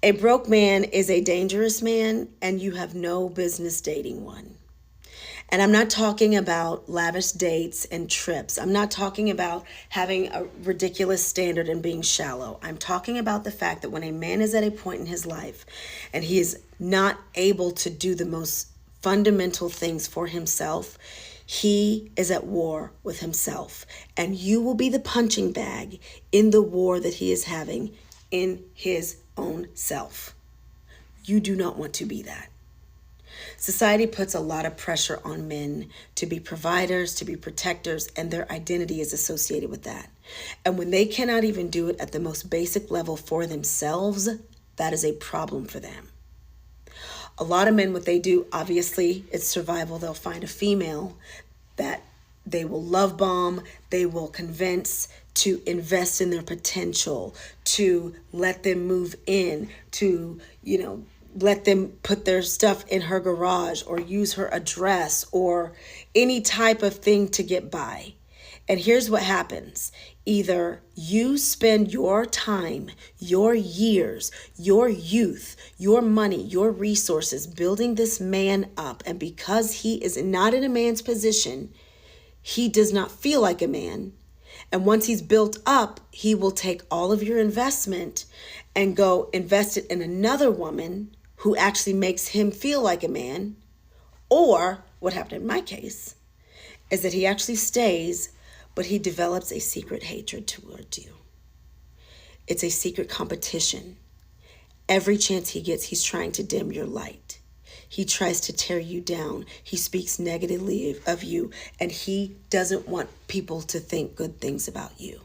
A broke man is a dangerous man, and you have no business dating one. And I'm not talking about lavish dates and trips. I'm not talking about having a ridiculous standard and being shallow. I'm talking about the fact that when a man is at a point in his life and he is not able to do the most fundamental things for himself, he is at war with himself. And you will be the punching bag in the war that he is having in his own self. You do not want to be that. Society puts a lot of pressure on men to be providers, to be protectors, and their identity is associated with that. And when they cannot even do it at the most basic level for themselves, that is a problem for them. A lot of men, what they do, obviously, it's survival. They'll find a female that they will love bomb, they will convince to invest in their potential, to let them move in, to, let them put their stuff in her garage or use her address or any type of thing to get by. And here's what happens. Either you spend your time, your years, your youth, your money, your resources building this man up. And because he is not in a man's position, he does not feel like a man. And once he's built up, he will take all of your investment and go invest it in another woman who actually makes him feel like a man. Or what happened in my case is that he actually stays, but he develops a secret hatred towards you. It's a secret competition. Every chance he gets, he's trying to dim your light. He tries to tear you down. He speaks negatively of you, and he doesn't want people to think good things about you.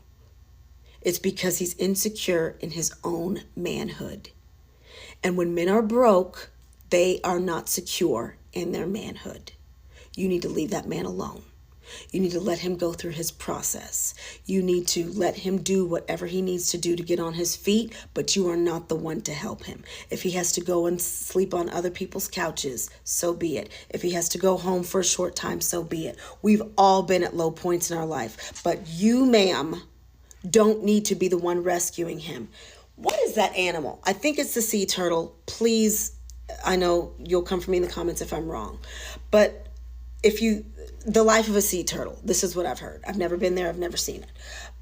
It's because he's insecure in his own manhood. And when men are broke, they are not secure in their manhood. You need to leave that man alone. You need to let him go through his process. You need to let him do whatever he needs to do to get on his feet, but you are not the one to help him. If he has to go and sleep on other people's couches, so be it. If he has to go home for a short time, so be it. We've all been at low points in our life, but you, ma'am, don't need to be the one rescuing him. What is that animal? I think it's the sea turtle. Please, I know you'll come for me in the comments if I'm wrong. But the life of a sea turtle, this is what I've heard. I've never been there. I've never seen it.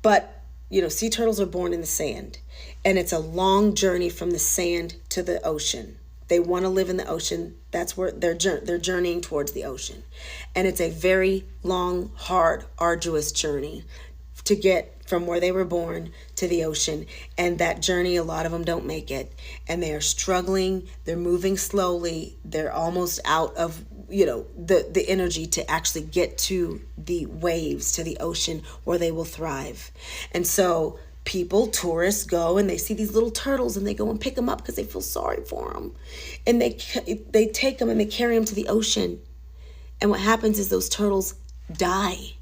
But, sea turtles are born in the sand. And it's a long journey from the sand to the ocean. They want to live in the ocean. That's where they're journeying towards the ocean. And it's a very long, hard, arduous journey to get from where they were born to the ocean. And that journey, a lot of them don't make it. And they are struggling. They're moving slowly. They're almost out of, the energy to actually get to the waves, to the ocean where they will thrive. And so tourists go and they see these little turtles and they go and pick them up because they feel sorry for them. And they take them and they carry them to the ocean. And what happens is those turtles die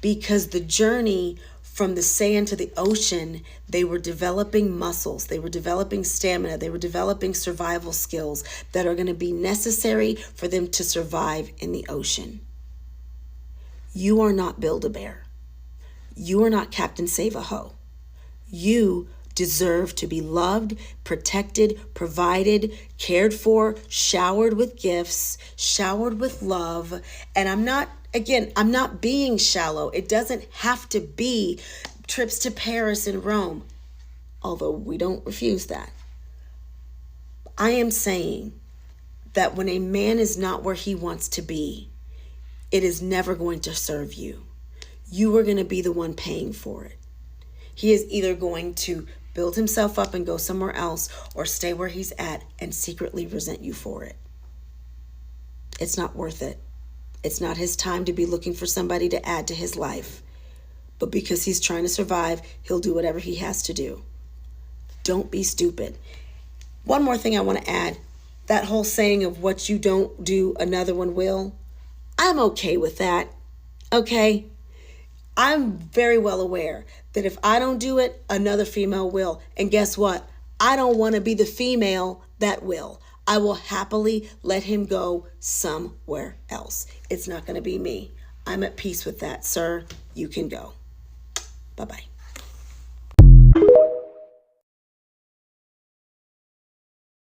because the journey from the sand to the ocean, they were developing muscles, they were developing stamina, they were developing survival skills that are going to be necessary for them to survive in the ocean. You are not Build-A-Bear. You are not Captain Save-A-Ho. You deserve to be loved, protected, provided, cared for, showered with gifts, showered with love. And I'm not being shallow. It doesn't have to be trips to Paris and Rome, although we don't refuse that. I am saying that when a man is not where he wants to be, it is never going to serve you. You are going to be the one paying for it. He is either going to build himself up and go somewhere else or stay where he's at and secretly resent you for it. It's not worth it. It's not his time to be looking for somebody to add to his life. But because he's trying to survive, he'll do whatever he has to do. Don't be stupid. One more thing I want to add. That whole saying of what you don't do, another one will. I'm okay with that. Okay? I'm very well aware that if I don't do it, another female will. And guess what? I don't want to be the female that will. I will happily let him go somewhere else. It's not going to be me. I'm at peace with that, sir. You can go. Bye-bye.